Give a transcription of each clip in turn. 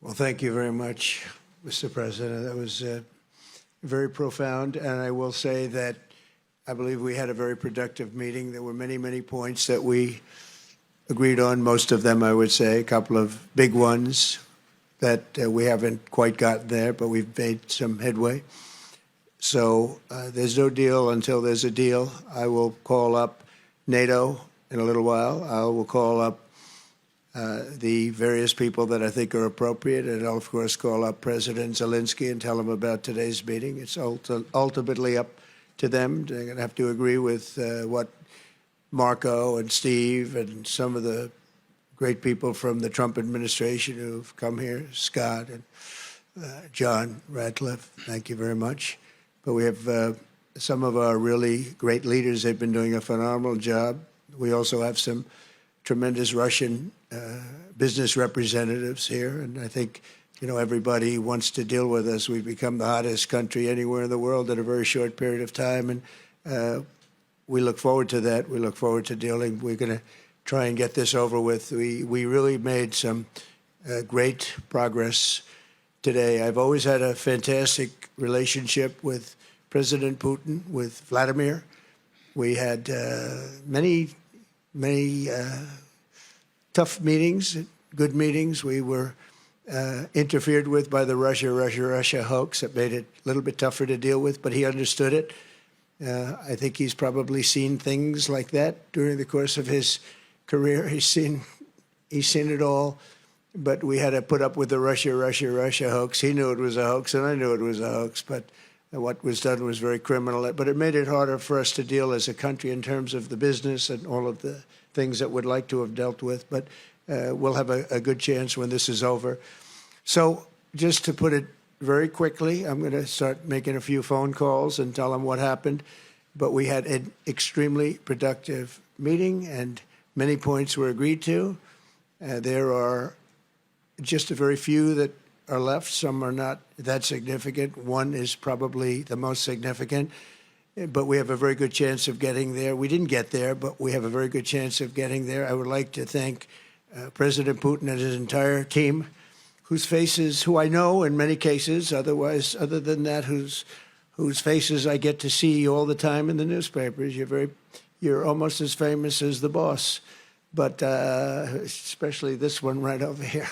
Well, thank you very much, Mr. President. That was very profound. And I will say that I believe we had a very productive meeting. There were many, many points that we agreed on, most of them, I would say, a couple of big ones that we haven't quite gotten there, but we've made some headway. So there's no deal until there's a deal. I will call up NATO in a little while. I will call up the various people that I think are appropriate, and I'll, of course, call up President Zelensky and tell him about today's meeting. It's ultimately up to them. They're going to have to agree with what Marco and Steve and some of the great people from the Trump administration who've come here, Scott and John Radcliffe, thank you very much. But we have some of our really great leaders. They've been doing a phenomenal job. We also have some tremendous Russian business representatives here, and I think, you know, everybody wants to deal with us. We've become the hottest country anywhere in the world in a very short period of time, and we look forward to that. We look forward to dealing. We're going to try and get this over with. We really made some great progress today. I've always had a fantastic relationship with President Putin, with Vladimir. We had many tough meetings, good meetings. We were interfered with by the Russia hoax. That made it a little bit tougher to deal with, but he understood it. I think he's probably seen things like that during the course of his career. He's seen it all, but we had to put up with the Russia hoax. He knew it was a hoax, and I knew it was a hoax, but what was done was very criminal. But it made it harder for us to deal as a country in terms of the business and all of the things that we'd like to have dealt with. But we'll have a good chance when this is over. So just to put it very quickly, I'm going to start making a few phone calls and tell them what happened. But we had an extremely productive meeting, and many points were agreed to. There are just a very few that are left. Some are not that significant. One is probably the most significant, but we have a very good chance of getting there. We didn't get there, but we have a very good chance of getting there. I would like to thank President Putin and his entire team, whose faces, who I know in many cases, other than that, whose faces I get to see all the time in the newspapers. You're almost as famous as the boss, but especially this one right over here.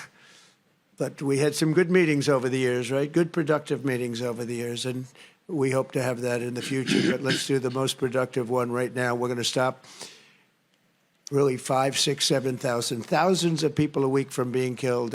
But we had some good meetings over the years, right? Good, productive meetings over the years, and we hope to have that in the future. But let's do the most productive one right now. We're going to stop really 5, 6, 7,000, thousands of people a week from being killed.